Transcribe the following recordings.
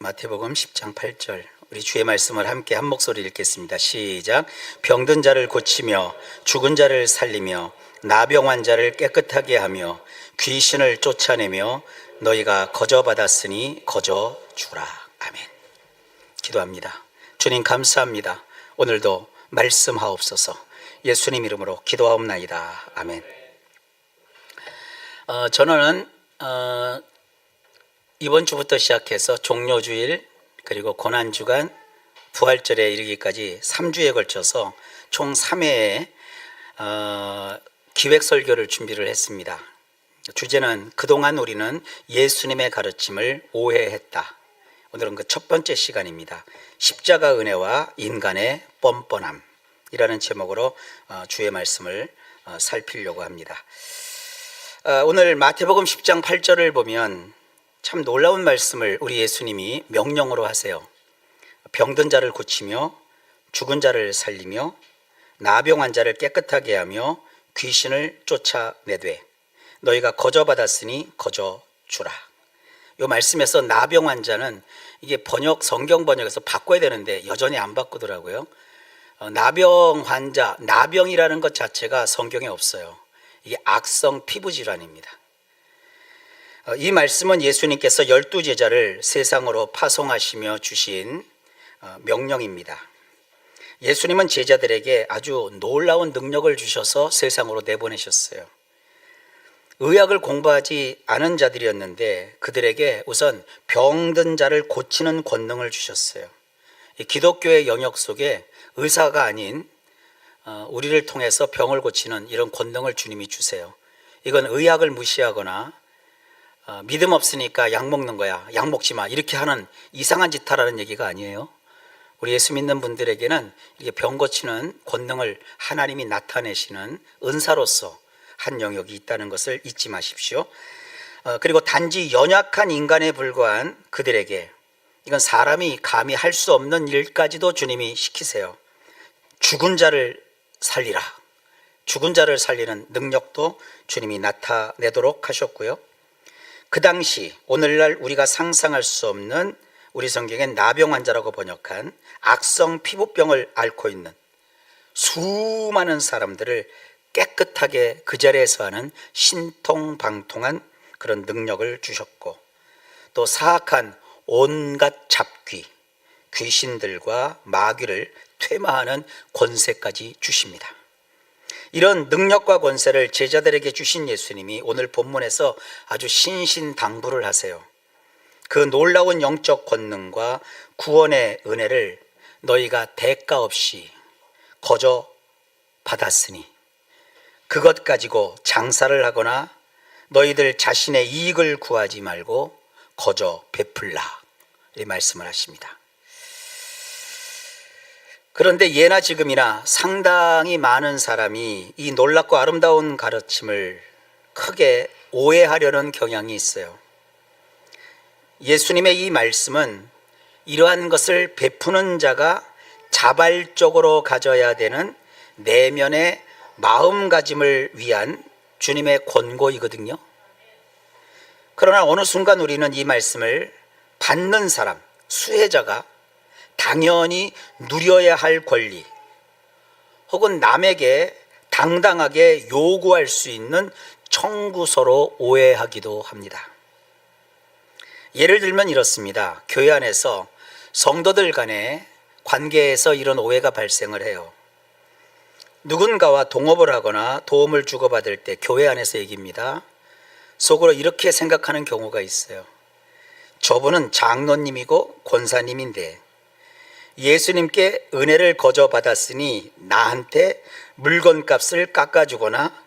마태복음 10장 8절 우리 주의 말씀을 함께 한 목소리 읽겠습니다. 시작. 병든 자를 고치며 죽은 자를 살리며 나병 환자를 깨끗하게 하며 귀신을 쫓아내며 너희가 거저 받았으니 거저 주라. 아멘. 기도합니다. 주님 감사합니다. 오늘도 말씀하옵소서. 예수님 이름으로 기도하옵나이다. 아멘. 저는 이번 주부터 시작해서 종료주일 그리고 고난주간 부활절에 이르기까지 3주에 걸쳐서 총 3회의 기획설교를 준비를 했습니다. 주제는 그동안 우리는 예수님의 가르침을 오해했다. 오늘은 그 첫 번째 시간입니다. 십자가 은혜와 인간의 뻔뻔함이라는 제목으로 주의 말씀을 살피려고 합니다. 오늘 마태복음 10장 8절을 보면 참 놀라운 말씀을 우리 예수님이 명령으로 하세요. 병든 자를 고치며 죽은 자를 살리며 나병 환자를 깨끗하게 하며 귀신을 쫓아내되 너희가 거저 받았으니 거저 주라. 이 말씀에서 나병 환자는 이게 성경 번역에서 바꿔야 되는데 여전히 안 바꾸더라고요. 나병 환자, 나병이라는 것 자체가 성경에 없어요. 이게 악성 피부 질환입니다. 이 말씀은 예수님께서 12제자를 세상으로 파송하시며 주신 명령입니다. 예수님은 제자들에게 아주 놀라운 능력을 주셔서 세상으로 내보내셨어요. 의학을 공부하지 않은 자들이었는데 그들에게 우선 병든 자를 고치는 권능을 주셨어요. 이 기독교의 영역 속에 의사가 아닌 우리를 통해서 병을 고치는 이런 권능을 주님이 주세요. 이건 의학을 무시하거나 믿음 없으니까 약 먹는 거야, 약 먹지 마, 이렇게 하는 이상한 짓 하라는 얘기가 아니에요. 우리 예수 믿는 분들에게는 이렇게 병 고치는 권능을 하나님이 나타내시는 은사로서 한 영역이 있다는 것을 잊지 마십시오. 그리고 단지 연약한 인간에 불과한 그들에게 이건 사람이 감히 할 수 없는 일까지도 주님이 시키세요. 죽은 자를 살리라. 죽은 자를 살리는 능력도 주님이 나타내도록 하셨고요. 그 당시 오늘날 우리가 상상할 수 없는 우리 성경엔 나병 환자라고 번역한 악성 피부병을 앓고 있는 수많은 사람들을 깨끗하게 그 자리에서 하는 신통방통한 그런 능력을 주셨고 또 사악한 온갖 잡귀, 귀신들과 마귀를 퇴마하는 권세까지 주십니다. 이런 능력과 권세를 제자들에게 주신 예수님이 오늘 본문에서 아주 신신당부를 하세요. 그 놀라운 영적 권능과 구원의 은혜를 너희가 대가 없이 거저 받았으니 그것 가지고 장사를 하거나 너희들 자신의 이익을 구하지 말고 거저 베풀라. 이 말씀을 하십니다. 그런데 예나 지금이나 상당히 많은 사람이 이 놀랍고 아름다운 가르침을 크게 오해하려는 경향이 있어요. 예수님의 이 말씀은 이러한 것을 베푸는 자가 자발적으로 가져야 되는 내면의 마음가짐을 위한 주님의 권고이거든요. 그러나 어느 순간 우리는 이 말씀을 받는 사람, 수혜자가 당연히 누려야 할 권리 혹은 남에게 당당하게 요구할 수 있는 청구서로 오해하기도 합니다. 예를 들면 이렇습니다. 교회 안에서 성도들 간의 관계에서 이런 오해가 발생을 해요. 누군가와 동업을 하거나 도움을 주고받을 때 교회 안에서 얘기입니다. 속으로 이렇게 생각하는 경우가 있어요. 저분은 장로님이고 권사님인데 예수님께 은혜를 거저 받았으니 나한테 물건값을 깎아주거나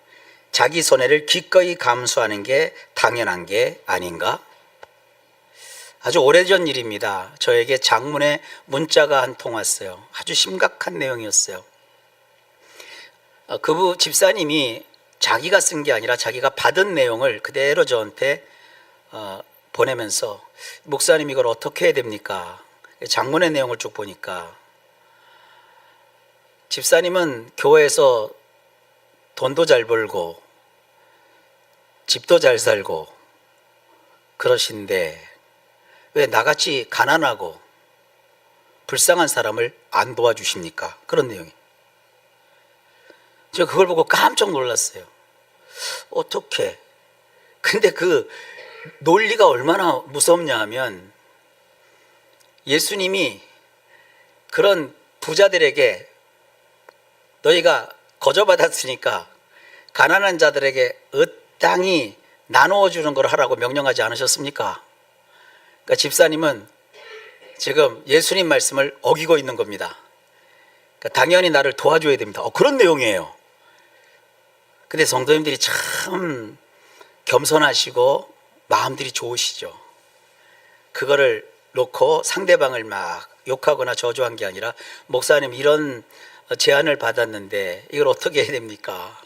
자기 손해를 기꺼이 감수하는 게 당연한 게 아닌가? 아주 오래전 일입니다. 저에게 장문의 문자가 한 통 왔어요. 아주 심각한 내용이었어요. 그 집사님이 자기가 쓴 게 아니라 자기가 받은 내용을 그대로 저한테 보내면서 목사님 이걸 어떻게 해야 됩니까? 장문의 내용을 쭉 보니까 집사님은 교회에서 돈도 잘 벌고 집도 잘 살고 그러신데 왜 나같이 가난하고 불쌍한 사람을 안 도와주십니까? 그런 내용이. 제가 그걸 보고 깜짝 놀랐어요. 어떻게? 근데 그 논리가 얼마나 무섭냐 하면 예수님이 그런 부자들에게 너희가 거저받았으니까 가난한 자들에게 으땅히 나누어 주는 걸 하라고 명령하지 않으셨습니까? 그러니까 집사님은 지금 예수님 말씀을 어기고 있는 겁니다. 그러니까 당연히 나를 도와줘야 됩니다. 그런 내용이에요. 근데 성도님들이 참 겸손하시고 마음들이 좋으시죠. 그거를 놓고 상대방을 막 욕하거나 저주한 게 아니라 목사님 이런 제안을 받았는데 이걸 어떻게 해야 됩니까?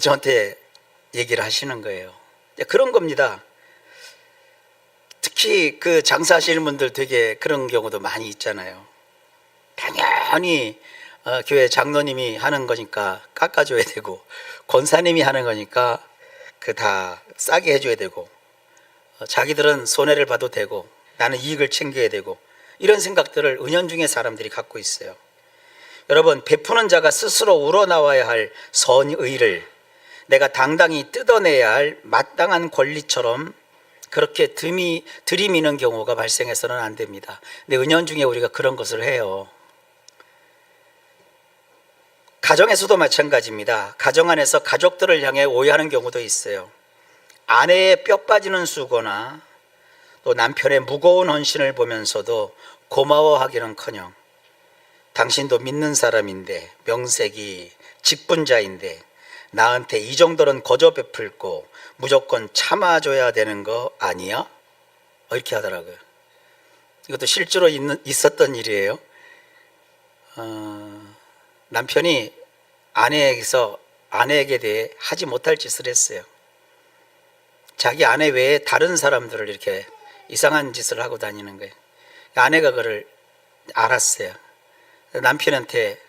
저한테 얘기를 하시는 거예요. 그런 겁니다. 특히 그 장사하시는 분들 되게 그런 경우도 많이 있잖아요. 당연히 교회 장로님이 하는 거니까 깎아줘야 되고 권사님이 하는 거니까 그 다 싸게 해줘야 되고 자기들은 손해를 봐도 되고 나는 이익을 챙겨야 되고 이런 생각들을 은연중에 사람들이 갖고 있어요. 여러분, 베푸는 자가 스스로 우러나와야 할 선의를 내가 당당히 뜯어내야 할 마땅한 권리처럼 그렇게 들이미는 경우가 발생해서는 안 됩니다. 근데 은연중에 우리가 그런 것을 해요. 가정에서도 마찬가지입니다. 가정 안에서 가족들을 향해 오해하는 경우도 있어요. 아내의 뼈 빠지는 수고나 또 남편의 무거운 헌신을 보면서도 고마워하기는커녕 당신도 믿는 사람인데 명색이 직분자인데 나한테 이 정도는 거저 베풀고 무조건 참아줘야 되는 거 아니야? 이렇게 하더라고요. 이것도 실제로 있었던 일이에요. 남편이 아내에게 대해 하지 못할 짓을 했어요. 자기 아내 외에 다른 사람들을 이렇게 이상한 짓을 하고 다니는 거예요. 아내가 그걸 알았어요. 남편한테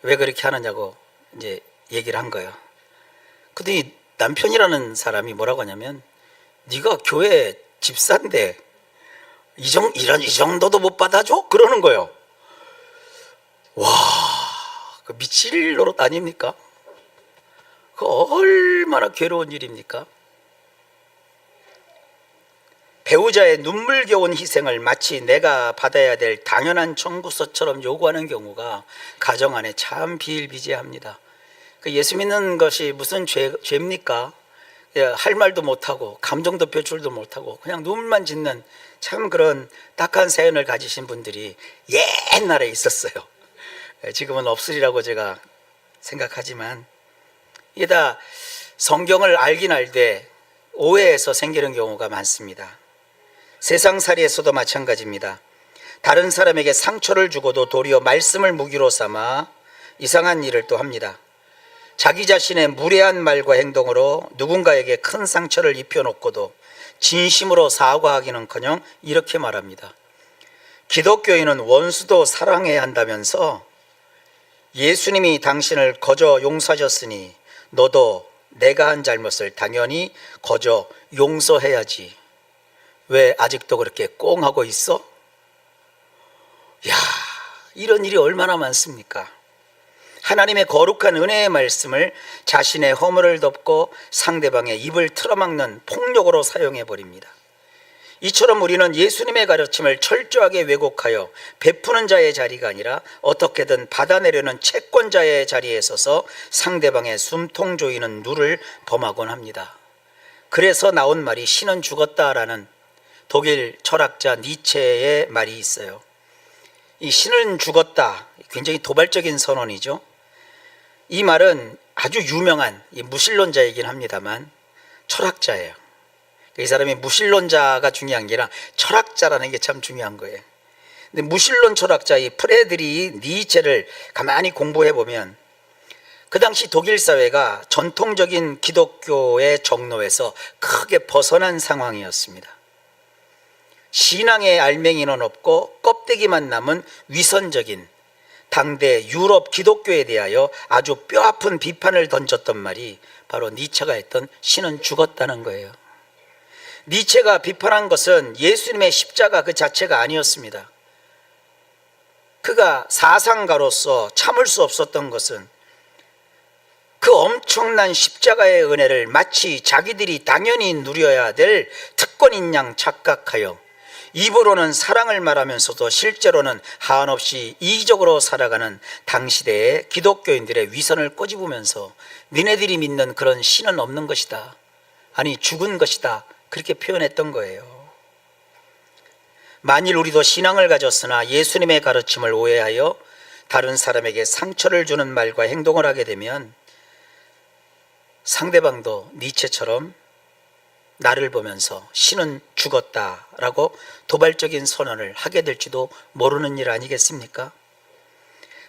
왜 그렇게 하느냐고 이제 얘기를 한 거예요. 근데 이 남편이라는 사람이 뭐라고 하냐면 네가 교회 집사인데 이 정도도 못 받아줘? 그러는 거예요. 와, 그 미칠 노릇 아닙니까? 그 얼마나 괴로운 일입니까? 배우자의 눈물겨운 희생을 마치 내가 받아야 될 당연한 청구서처럼 요구하는 경우가 가정 안에 참 비일비재합니다. 예수 믿는 것이 무슨 죄입니까? 할 말도 못하고 감정도 표출도 못하고 그냥 눈물만 짓는 참 그런 딱한 사연을 가지신 분들이 옛날에 있었어요. 지금은 없으리라고 제가 생각하지만 이게 다 성경을 알긴 알되 오해해서 생기는 경우가 많습니다. 세상살이에서도 마찬가지입니다. 다른 사람에게 상처를 주고도 도리어 말씀을 무기로 삼아 이상한 일을 또 합니다. 자기 자신의 무례한 말과 행동으로 누군가에게 큰 상처를 입혀놓고도 진심으로 사과하기는커녕 이렇게 말합니다. 기독교인은 원수도 사랑해야 한다면서 예수님이 당신을 거저 용서하셨으니 너도 내가 한 잘못을 당연히 거저 용서해야지. 왜 아직도 그렇게 꽁하고 있어? 야, 이런 일이 얼마나 많습니까? 하나님의 거룩한 은혜의 말씀을 자신의 허물을 덮고 상대방의 입을 틀어막는 폭력으로 사용해버립니다. 이처럼 우리는 예수님의 가르침을 철저하게 왜곡하여 베푸는 자의 자리가 아니라 어떻게든 받아내려는 채권자의 자리에 서서 상대방의 숨통 조이는 누를 범하곤 합니다. 그래서 나온 말이 신은 죽었다라는 독일 철학자 니체의 말이 있어요. 이 신은 죽었다, 굉장히 도발적인 선언이죠. 이 말은 아주 유명한 무신론자이긴 합니다만 철학자예요. 이 사람이 무신론자가 중요한 게 아니라 철학자라는 게 참 중요한 거예요. 근데 무신론 철학자 이 프레드리히 니체를 가만히 공부해 보면 그 당시 독일 사회가 전통적인 기독교의 정로에서 크게 벗어난 상황이었습니다. 신앙의 알맹이는 없고 껍데기만 남은 위선적인 당대 유럽 기독교에 대하여 아주 뼈아픈 비판을 던졌던 말이 바로 니체가 했던 신은 죽었다는 거예요. 니체가 비판한 것은 예수님의 십자가 그 자체가 아니었습니다. 그가 사상가로서 참을 수 없었던 것은 그 엄청난 십자가의 은혜를 마치 자기들이 당연히 누려야 될 특권인 양 착각하여 입으로는 사랑을 말하면서도 실제로는 한없이 이기적으로 살아가는 당시대의 기독교인들의 위선을 꼬집으면서 니네들이 믿는 그런 신은 없는 것이다, 아니 죽은 것이다, 그렇게 표현했던 거예요. 만일 우리도 신앙을 가졌으나 예수님의 가르침을 오해하여 다른 사람에게 상처를 주는 말과 행동을 하게 되면 상대방도 니체처럼 나를 보면서 신은 죽었다라고 도발적인 선언을 하게 될지도 모르는 일 아니겠습니까?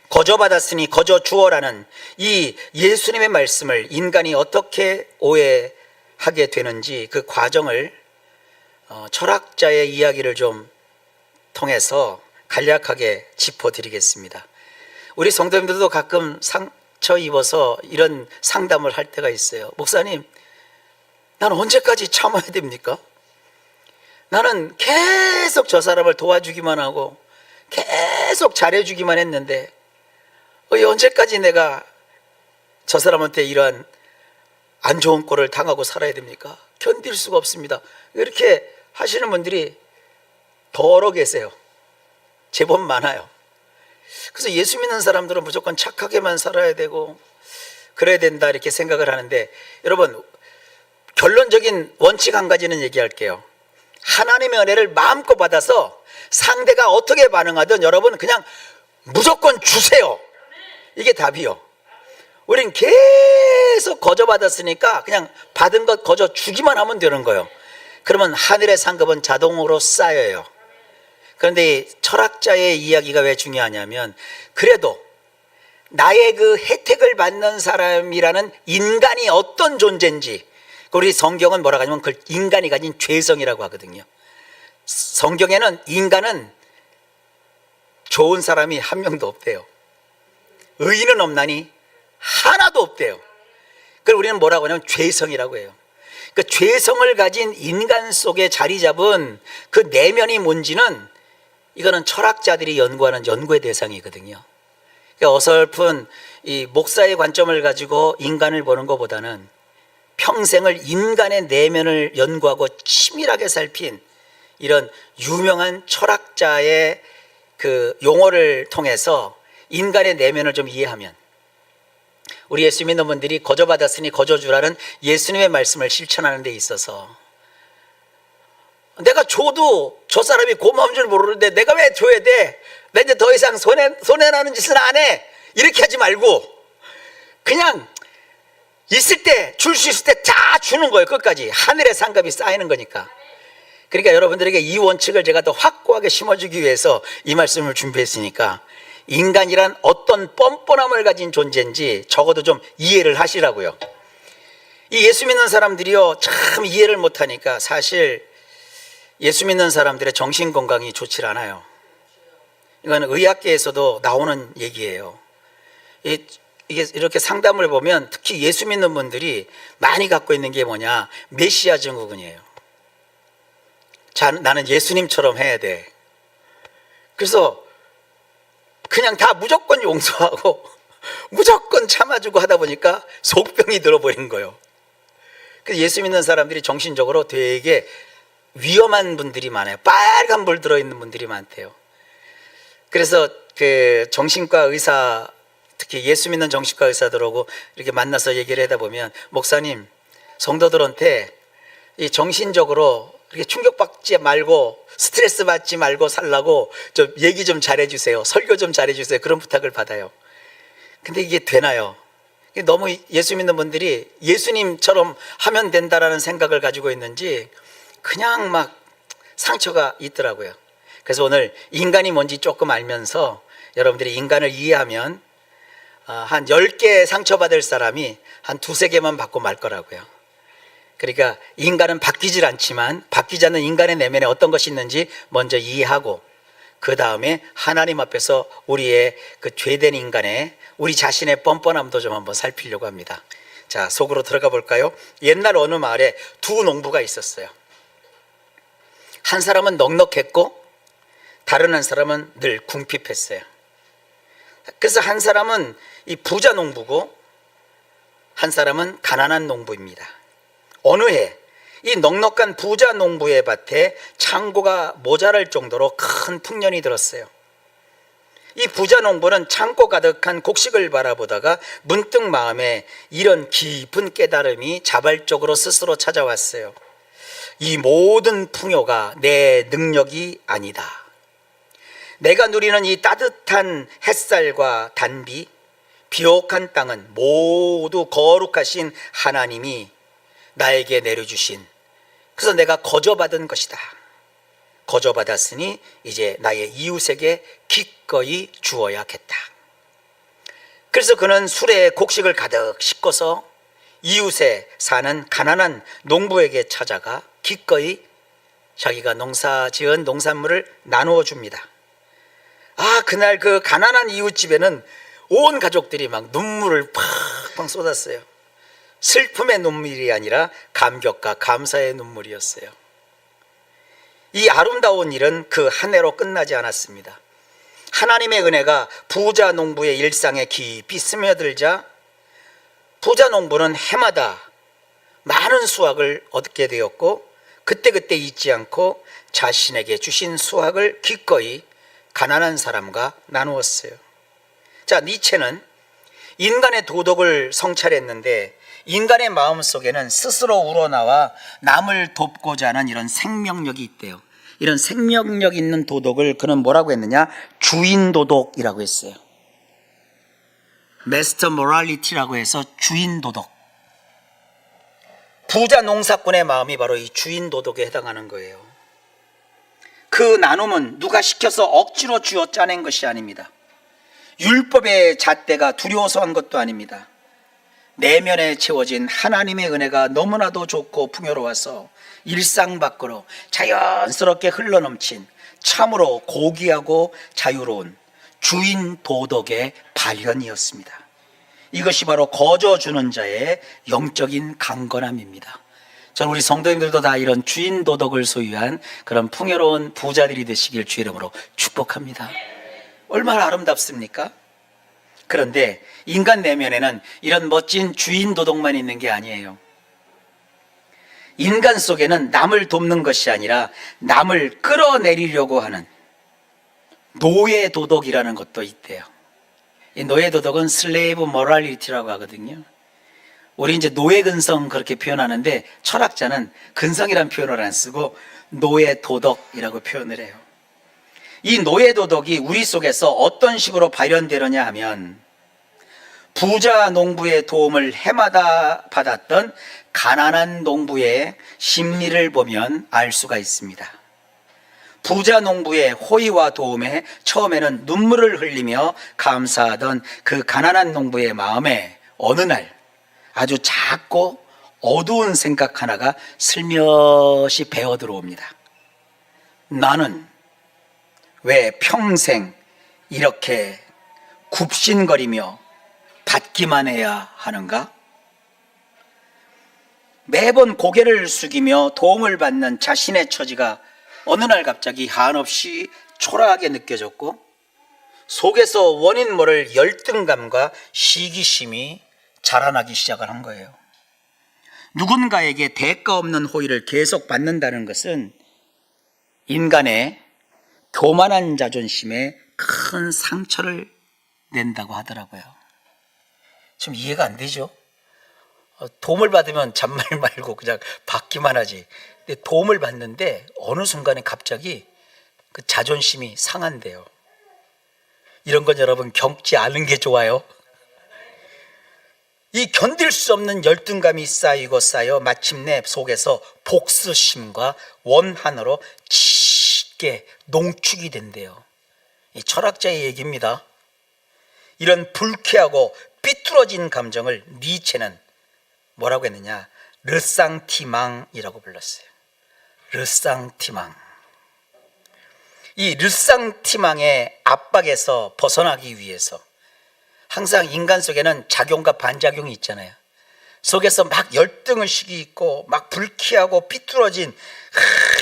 거저받았으니 거저 주어라는 이 예수님의 말씀을 인간이 어떻게 오해하게 되는지 그 과정을 철학자의 이야기를 좀 통해서 간략하게 짚어드리겠습니다. 우리 성도님들도 가끔 상처 입어서 이런 상담을 할 때가 있어요. 목사님, 나는 언제까지 참아야 됩니까? 나는 계속 저 사람을 도와주기만 하고 계속 잘해주기만 했는데 언제까지 내가 저 사람한테 이러한 안 좋은 꼴을 당하고 살아야 됩니까? 견딜 수가 없습니다. 이렇게 하시는 분들이 더러 계세요. 제법 많아요. 그래서 예수 믿는 사람들은 무조건 착하게만 살아야 되고 그래야 된다 이렇게 생각을 하는데, 여러분 결론적인 원칙 한 가지는 얘기할게요. 하나님의 은혜를 마음껏 받아서 상대가 어떻게 반응하든 여러분 그냥 무조건 주세요. 이게 답이요. 우린 계속 거저 받았으니까 그냥 받은 것 거저 주기만 하면 되는 거예요. 그러면 하늘의 상급은 자동으로 쌓여요. 그런데 이 철학자의 이야기가 왜 중요하냐면, 그래도 나의 그 혜택을 받는 사람이라는 인간이 어떤 존재인지, 우리 성경은 뭐라고 하냐면 그 인간이 가진 죄성이라고 하거든요. 성경에는 인간은 좋은 사람이 한 명도 없대요. 의인은 없나니 하나도 없대요. 그걸 우리는 뭐라고 하냐면 죄성이라고 해요. 그 죄성을 가진 인간 속에 자리 잡은 그 내면이 뭔지는 이거는 철학자들이 연구하는 연구의 대상이거든요. 그러니까 어설픈 이 목사의 관점을 가지고 인간을 보는 것보다는 평생을 인간의 내면을 연구하고 치밀하게 살핀 이런 유명한 철학자의 그 용어를 통해서 인간의 내면을 좀 이해하면, 우리 예수 믿는 분들이 거저받았으니 거저주라는 예수님의 말씀을 실천하는 데 있어서 내가 줘도 저 사람이 고마운 줄 모르는데 내가 왜 줘야 돼? 나 이제 더 이상 손해나는 짓은 안 해. 이렇게 하지 말고 그냥 있을 때, 줄 수 있을 때 다 주는 거예요. 끝까지 하늘의 상급이 쌓이는 거니까. 그러니까 여러분들에게 이 원칙을 제가 더 확고하게 심어주기 위해서 이 말씀을 준비했으니까, 인간이란 어떤 뻔뻔함을 가진 존재인지 적어도 좀 이해를 하시라고요. 이 예수 믿는 사람들이요, 참 이해를 못하니까 사실 예수 믿는 사람들의 정신건강이 좋지 않아요. 이건 의학계에서도 나오는 얘기예요. 이게 이렇게 상담을 보면 특히 예수 믿는 분들이 많이 갖고 있는 게 뭐냐, 메시아 증후군이에요. 나는 예수님처럼 해야 돼. 그래서 그냥 다 무조건 용서하고 무조건 참아주고 하다 보니까 속병이 들어버린 거예요. 그래서 예수 믿는 사람들이 정신적으로 되게 위험한 분들이 많아요. 빨간 불 들어있는 분들이 많대요. 그래서 그 정신과 의사, 특히 예수 믿는 정신과 의사들하고 이렇게 만나서 얘기를 하다 보면, 목사님, 성도들한테 이 정신적으로 그렇게 충격받지 말고 스트레스 받지 말고 살라고 좀 얘기 좀 잘해주세요. 설교 좀 잘해주세요. 그런 부탁을 받아요. 근데 이게 되나요? 너무 예수 믿는 분들이 예수님처럼 하면 된다라는 생각을 가지고 있는지 그냥 막 상처가 있더라고요. 그래서 오늘 인간이 뭔지 조금 알면서 여러분들이 인간을 이해하면 한 10개 상처받을 사람이 한 2-3개만 받고 말 거라고요. 그러니까 인간은 바뀌질 않지만 바뀌지 않는 인간의 내면에 어떤 것이 있는지 먼저 이해하고, 그 다음에 하나님 앞에서 우리의 그 죄된 인간의 우리 자신의 뻔뻔함도 좀 한번 살피려고 합니다. 자, 속으로 들어가 볼까요? 옛날 어느 마을에 두 농부가 있었어요. 한 사람은 넉넉했고 다른 한 사람은 늘 궁핍했어요. 그래서 한 사람은 이 부자 농부고 한 사람은 가난한 농부입니다. 어느 해 이 넉넉한 부자 농부의 밭에 창고가 모자랄 정도로 큰 풍년이 들었어요. 이 부자 농부는 창고 가득한 곡식을 바라보다가 문득 마음에 이런 깊은 깨달음이 자발적으로 스스로 찾아왔어요. 이 모든 풍요가 내 능력이 아니다. 내가 누리는 이 따뜻한 햇살과 단비, 비옥한 땅은 모두 거룩하신 하나님이 나에게 내려주신, 그래서 내가 거저받은 것이다. 거저받았으니 이제 나의 이웃에게 기꺼이 주어야겠다. 그래서 그는 수레에 곡식을 가득 싣고서 이웃에 사는 가난한 농부에게 찾아가 기꺼이 자기가 농사지은 농산물을 나누어 줍니다. 그날 그 가난한 이웃집에는 온 가족들이 막 눈물을 팍팍 쏟았어요. 슬픔의 눈물이 아니라 감격과 감사의 눈물이었어요. 이 아름다운 일은 그 한 해로 끝나지 않았습니다. 하나님의 은혜가 부자 농부의 일상에 깊이 스며들자 부자 농부는 해마다 많은 수확을 얻게 되었고 그때그때 잊지 않고 자신에게 주신 수확을 기꺼이 가난한 사람과 나누었어요. 자, 니체는 인간의 도덕을 성찰했는데 인간의 마음속에는 스스로 우러나와 남을 돕고자 하는 이런 생명력이 있대요. 이런 생명력 있는 도덕을 그는 뭐라고 했느냐? 주인 도덕이라고 했어요. Master Morality라고 해서 주인 도덕. 부자 농사꾼의 마음이 바로 이 주인 도덕에 해당하는 거예요. 그 나눔은 누가 시켜서 억지로 쥐어 짜낸 것이 아닙니다. 율법의 잣대가 두려워서 한 것도 아닙니다. 내면에 채워진 하나님의 은혜가 너무나도 좋고 풍요로워서 일상 밖으로 자연스럽게 흘러넘친 참으로 고귀하고 자유로운 주인 도덕의 발현이었습니다. 이것이 바로 거저주는 자의 영적인 강건함입니다. 저는 우리 성도님들도 다 이런 주인 도덕을 소유한 그런 풍요로운 부자들이 되시길 주의 이름으로 축복합니다. 얼마나 아름답습니까? 그런데 인간 내면에는 이런 멋진 주인 도덕만 있는 게 아니에요. 인간 속에는 남을 돕는 것이 아니라 남을 끌어내리려고 하는 노예 도덕이라는 것도 있대요. 이 노예 도덕은 슬레이브 모랄리티라고 하거든요. 우리 이제 노예 근성 그렇게 표현하는데 철학자는 근성이란 표현을 안 쓰고 노예 도덕이라고 표현을 해요. 이 노예 도덕이 우리 속에서 어떤 식으로 발현되느냐 하면 부자 농부의 도움을 해마다 받았던 가난한 농부의 심리를 보면 알 수가 있습니다. 부자 농부의 호의와 도움에 처음에는 눈물을 흘리며 감사하던 그 가난한 농부의 마음에 어느 날 아주 작고 어두운 생각 하나가 슬며시 배어 들어옵니다. 나는 왜 평생 이렇게 굽신거리며 받기만 해야 하는가? 매번 고개를 숙이며 도움을 받는 자신의 처지가 어느 날 갑자기 한없이 초라하게 느껴졌고 속에서 원인 모를 열등감과 시기심이 자라나기 시작을 한 거예요. 누군가에게 대가 없는 호의를 계속 받는다는 것은 인간의 교만한 자존심에 큰 상처를 낸다고 하더라고요. 좀 이해가 안 되죠? 도움을 받으면 잔말 말고 그냥 받기만 하지. 근데 도움을 받는데 어느 순간에 갑자기 그 자존심이 상한대요. 이런 건 여러분 겪지 않은 게 좋아요. 이 견딜 수 없는 열등감이 쌓이고 쌓여 마침내 속에서 복수심과 원한으로 짙게 농축이 된대요. 이 철학자의 얘기입니다. 이런 불쾌하고 삐뚤어진 감정을 니체는 뭐라고 했느냐? 르상티망이라고 불렀어요. 르상티망. 이 르상티망의 압박에서 벗어나기 위해서 항상 인간 속에는 작용과 반작용이 있잖아요. 속에서 막 열등의식이 있고 막 불쾌하고 삐뚤어진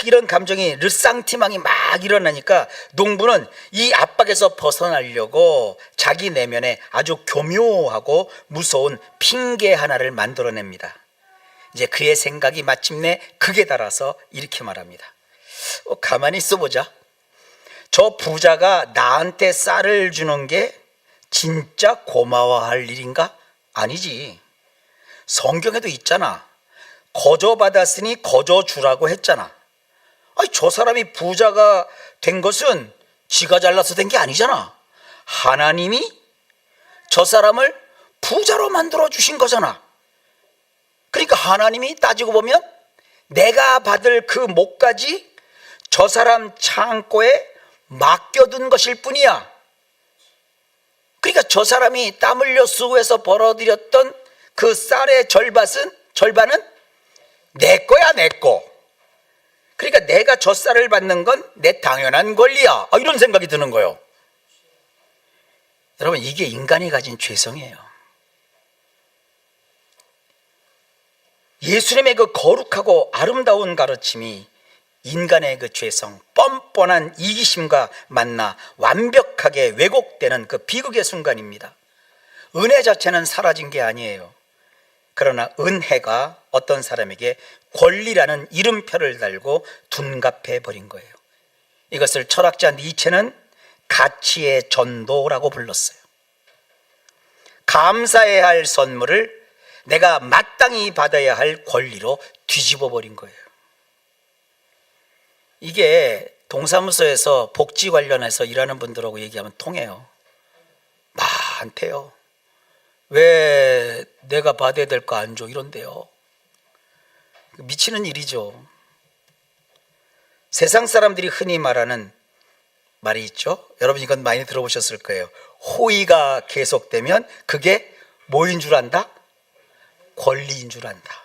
이런 감정이 르상티망이 막 일어나니까 농부는 이 압박에서 벗어나려고 자기 내면에 아주 교묘하고 무서운 핑계 하나를 만들어냅니다. 이제 그의 생각이 마침내 극에 달아서 이렇게 말합니다. 가만히 있어보자. 저 부자가 나한테 쌀을 주는 게 진짜 고마워할 일인가? 아니지. 성경에도 있잖아. 거저 받았으니 거저 주라고 했잖아. 아니, 저 사람이 부자가 된 것은 지가 잘나서 된 게 아니잖아. 하나님이 저 사람을 부자로 만들어 주신 거잖아. 그러니까 하나님이 따지고 보면 내가 받을 그 몫까지 저 사람 창고에 맡겨둔 것일 뿐이야. 그러니까 저 사람이 땀 흘려 수고해서 벌어들였던 그 쌀의 절반은 내 거야, 내 거. 그러니까 내가 저 쌀을 받는 건 내 당연한 권리야. 이런 생각이 드는 거예요. 여러분, 이게 인간이 가진 죄성이에요. 예수님의 그 거룩하고 아름다운 가르침이 인간의 그 죄성, 뻔뻔한 이기심과 만나 완벽하게 왜곡되는 그 비극의 순간입니다. 은혜 자체는 사라진 게 아니에요. 그러나 은혜가 어떤 사람에게 권리라는 이름표를 달고 둔갑해 버린 거예요. 이것을 철학자 니체는 가치의 전도라고 불렀어요. 감사해야 할 선물을 내가 마땅히 받아야 할 권리로 뒤집어 버린 거예요. 이게 동사무소에서 복지 관련해서 일하는 분들하고 얘기하면 통해요. 많대요. 왜 내가 받아야 될 거 안 줘? 이런데요. 미치는 일이죠. 세상 사람들이 흔히 말하는 말이 있죠. 여러분 이건 많이 들어보셨을 거예요. 호의가 계속되면 그게 뭐인 줄 안다? 권리인 줄 안다.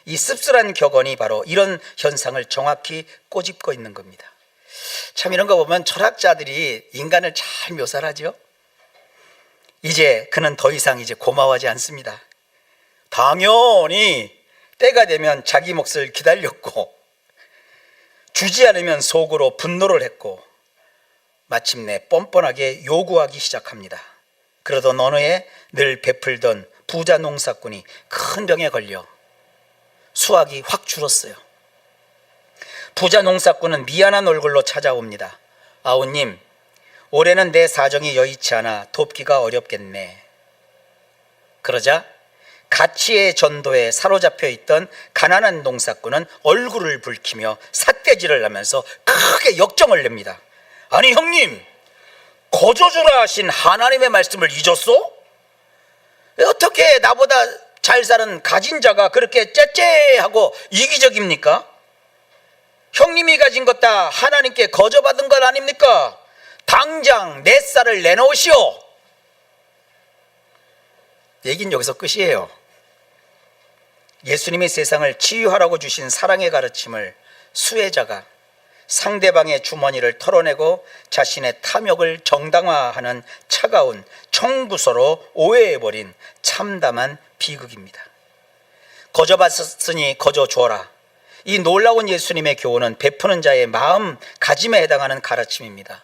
이 씁쓸한 격언이 바로 이런 현상을 정확히 꼬집고 있는 겁니다. 참 이런 거 보면 철학자들이 인간을 잘 묘사를 하죠. 이제 그는 더 이상 이제 고마워하지 않습니다. 당연히 때가 되면 자기 몫을 기다렸고 주지 않으면 속으로 분노를 했고 마침내 뻔뻔하게 요구하기 시작합니다. 그러던 어느 해 늘 베풀던 부자 농사꾼이 큰 병에 걸려 수확이 확 줄었어요. 부자 농사꾼은 미안한 얼굴로 찾아옵니다. 아우님, 올해는 내 사정이 여의치 않아 돕기가 어렵겠네. 그러자 가치의 전도에 사로잡혀 있던 가난한 농사꾼은 얼굴을 붉히며 삿대질을 하면서 크게 역정을 냅니다. 아니 형님, 거저주라 하신 하나님의 말씀을 잊었소? 어떻게 나보다 잘 사는 가진 자가 그렇게 째째하고 이기적입니까? 형님이 가진 것 다 하나님께 거저받은 것 아닙니까? 당장 내 쌀을 내놓으시오. 얘기는 여기서 끝이에요. 예수님이 세상을 치유하라고 주신 사랑의 가르침을 수혜자가 상대방의 주머니를 털어내고 자신의 탐욕을 정당화하는 차가운 청구서로 오해해버린 참담한 비극입니다. 거저받았으니 거저 주어라. 이 놀라운 예수님의 교훈은 베푸는 자의 마음가짐에 해당하는 가르침입니다.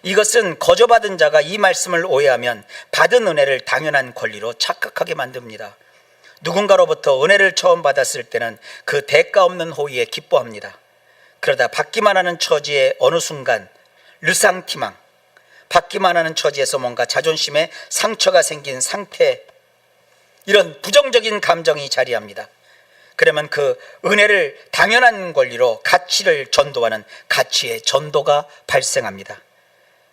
이것은 거저받은 자가 이 말씀을 오해하면 받은 은혜를 당연한 권리로 착각하게 만듭니다. 누군가로부터 은혜를 처음 받았을 때는 그 대가 없는 호의에 기뻐합니다. 그러다 받기만 하는 처지에 어느 순간 르상티망, 받기만 하는 처지에서 뭔가 자존심에 상처가 생긴 상태, 이런 부정적인 감정이 자리합니다. 그러면 그 은혜를 당연한 권리로 가치를 전도하는 가치의 전도가 발생합니다.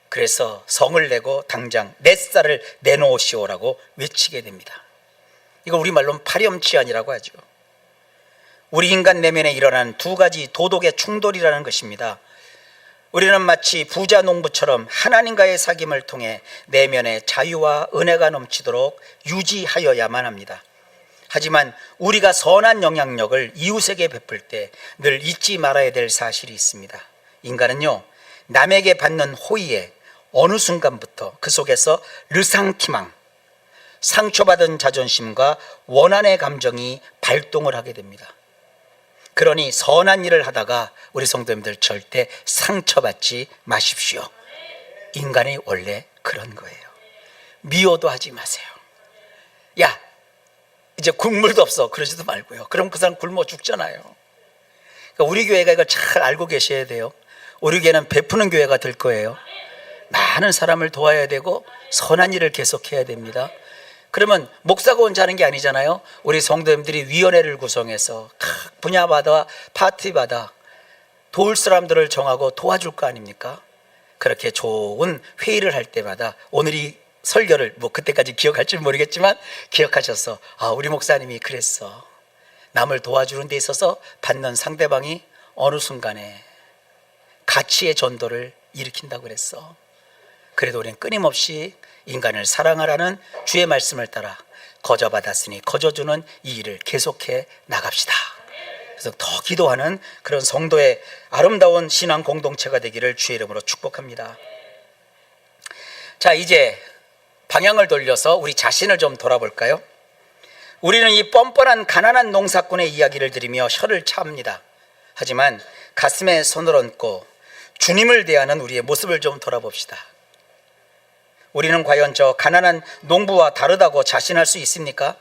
그래서 성을 내고 당장 내 쌀을 내놓으시오라고 외치게 됩니다. 이거 우리말로는 파렴치한이라고 하죠. 우리 인간 내면에 일어나는 두 가지 도덕의 충돌이라는 것입니다. 우리는 마치 부자 농부처럼 하나님과의 사귐을 통해 내면의 자유와 은혜가 넘치도록 유지하여야만 합니다. 하지만 우리가 선한 영향력을 이웃에게 베풀 때 늘 잊지 말아야 될 사실이 있습니다. 인간은요, 남에게 받는 호의에 어느 순간부터 그 속에서 르상티망, 상처받은 자존심과 원한의 감정이 발동을 하게 됩니다. 그러니 선한 일을 하다가 우리 성도님들 절대 상처받지 마십시오. 인간이 원래 그런 거예요. 미워도 하지 마세요. 야, 이제 국물도 없어. 그러지도 말고요. 그럼 그 사람 굶어 죽잖아요. 그러니까 우리 교회가 이걸 잘 알고 계셔야 돼요. 우리 교회는 베푸는 교회가 될 거예요. 많은 사람을 도와야 되고 선한 일을 계속해야 됩니다. 그러면 목사가 혼자 하는 게 아니잖아요. 우리 성도님들이 위원회를 구성해서 각 분야마다 파트마다 도울 사람들을 정하고 도와줄 거 아닙니까? 그렇게 좋은 회의를 할 때마다 오늘 이 설교를 그때까지 기억할지 모르겠지만 기억하셔서 우리 목사님이 그랬어. 남을 도와주는 데 있어서 받는 상대방이 어느 순간에 가치의 전도를 일으킨다고 그랬어. 그래도 우리는 끊임없이 인간을 사랑하라는 주의 말씀을 따라 거저받았으니 거저주는 이 일을 계속해 나갑시다. 그래서 더 기도하는 그런 성도의 아름다운 신앙 공동체가 되기를 주의 이름으로 축복합니다. 자, 이제 방향을 돌려서 우리 자신을 좀 돌아볼까요? 우리는 이 뻔뻔한 가난한 농사꾼의 이야기를 들으며 혀를 차합니다. 하지만 가슴에 손을 얹고 주님을 대하는 우리의 모습을 좀 돌아봅시다. 우리는 과연 저 가난한 농부와 다르다고 자신할 수 있습니까?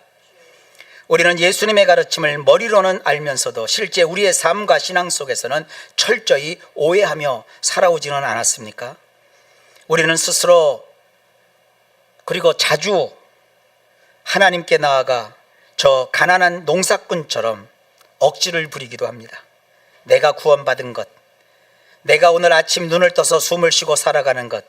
우리는 예수님의 가르침을 머리로는 알면서도 실제 우리의 삶과 신앙 속에서는 철저히 오해하며 살아오지는 않았습니까? 우리는 스스로 그리고 자주 하나님께 나아가 저 가난한 농사꾼처럼 억지를 부리기도 합니다. 내가 구원받은 것, 내가 오늘 아침 눈을 떠서 숨을 쉬고 살아가는 것,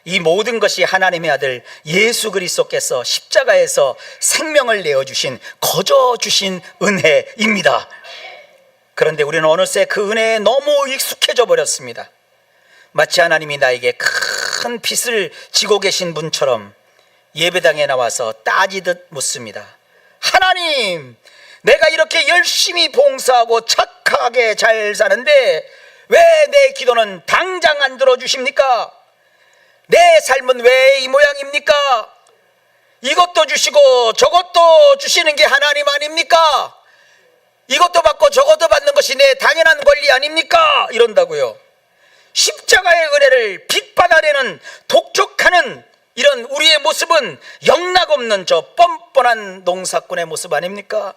이 모든 것이 하나님의 아들 예수 그리스도께서 십자가에서 생명을 내어주신 거저 주신 은혜입니다. 그런데 우리는 어느새 그 은혜에 너무 익숙해져 버렸습니다. 마치 하나님이 나에게 큰 빚을 지고 계신 분처럼 예배당에 나와서 따지듯 묻습니다. 하나님, 내가 이렇게 열심히 봉사하고 착하게 잘 사는데 왜 내 기도는 당장 안 들어주십니까? 내 삶은 왜 이 모양입니까? 이것도 주시고 저것도 주시는 게 하나님 아닙니까? 이것도 받고 저것도 받는 것이 내 당연한 권리 아닙니까? 이런다고요. 십자가의 은혜를 빚받아내는 독촉하는 이런 우리의 모습은 영락없는 저 뻔뻔한 농사꾼의 모습 아닙니까?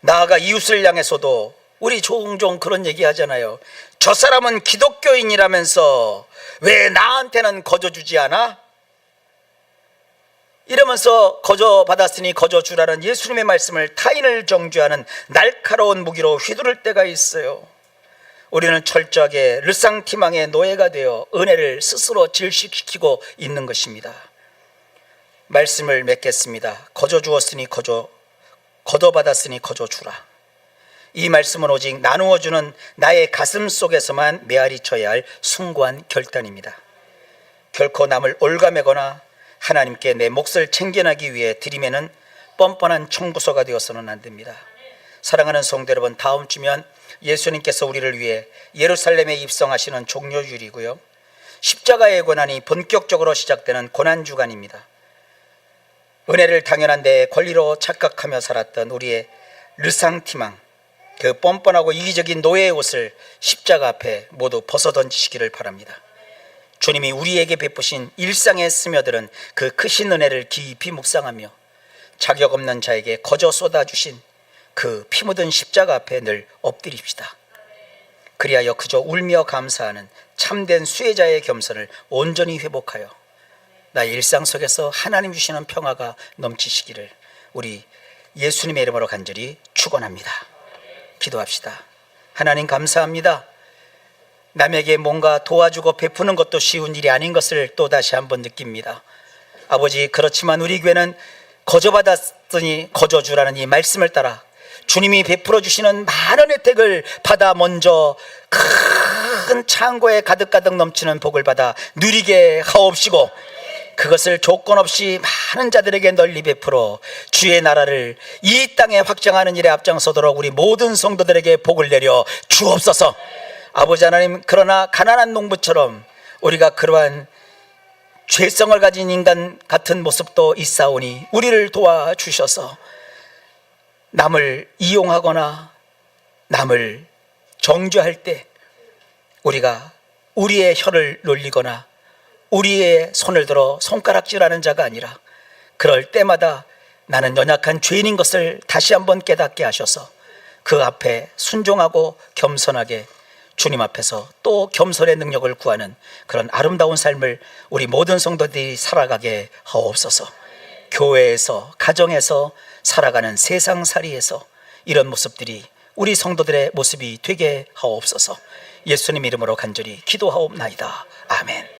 나아가 이웃을 향해서도 우리 종종 그런 얘기 하잖아요. 저 사람은 기독교인이라면서 왜 나한테는 거저 주지 않아? 이러면서 거저 받았으니 거저 주라는 예수님의 말씀을 타인을 정죄하는 날카로운 무기로 휘두를 때가 있어요. 우리는 철저하게 르상티망의 노예가 되어 은혜를 스스로 질식시키고 있는 것입니다. 말씀을 맺겠습니다. 거저 주었으니 거저 받았으니 거저 주라. 이 말씀은 오직 나누어주는 나의 가슴 속에서만 메아리 쳐야 할 숭고한 결단입니다. 결코 남을 올가매거나 하나님께 내 몫을 챙겨나기 위해 들이매는 뻔뻔한 청구서가 되어서는 안 됩니다. 사랑하는 성도 여러분, 다음 주면 예수님께서 우리를 위해 예루살렘에 입성하시는 종료주일이고요, 십자가의 고난이 본격적으로 시작되는 고난주간입니다. 은혜를 당연한 내 권리로 착각하며 살았던 우리의 르상티망, 그 뻔뻔하고 이기적인 노예의 옷을 십자가 앞에 모두 벗어던지시기를 바랍니다. 주님이 우리에게 베푸신 일상에 스며드는 그 크신 은혜를 깊이 묵상하며 자격 없는 자에게 거저 쏟아주신 그 피 묻은 십자가 앞에 늘 엎드립시다. 그리하여 그저 울며 감사하는 참된 수혜자의 겸손을 온전히 회복하여 나의 일상 속에서 하나님 주시는 평화가 넘치시기를 우리 예수님의 이름으로 간절히 축원합니다. 기도합시다. 하나님 감사합니다. 남에게 뭔가 도와주고 베푸는 것도 쉬운 일이 아닌 것을 또 다시 한번 느낍니다. 아버지, 그렇지만 우리 교회는 거저 받았으니 거저 주라는 이 말씀을 따라 주님이 베풀어 주시는 많은 혜택을 받아 먼저 큰 창고에 가득가득 넘치는 복을 받아 누리게 하옵시고, 그것을 조건 없이 많은 자들에게 널리 베풀어 주의 나라를 이 땅에 확장하는 일에 앞장서도록 우리 모든 성도들에게 복을 내려 주옵소서. 아버지 하나님, 그러나 가난한 농부처럼 우리가 그러한 죄성을 가진 인간 같은 모습도 있사오니 우리를 도와주셔서 남을 이용하거나 남을 정죄할 때 우리가 우리의 혀를 놀리거나 우리의 손을 들어 손가락질하는 자가 아니라 그럴 때마다 나는 연약한 죄인인 것을 다시 한번 깨닫게 하셔서 그 앞에 순종하고 겸손하게 주님 앞에서 또 겸손의 능력을 구하는 그런 아름다운 삶을 우리 모든 성도들이 살아가게 하옵소서. 교회에서 가정에서 살아가는 세상살이에서 이런 모습들이 우리 성도들의 모습이 되게 하옵소서. 예수님 이름으로 간절히 기도하옵나이다. 아멘.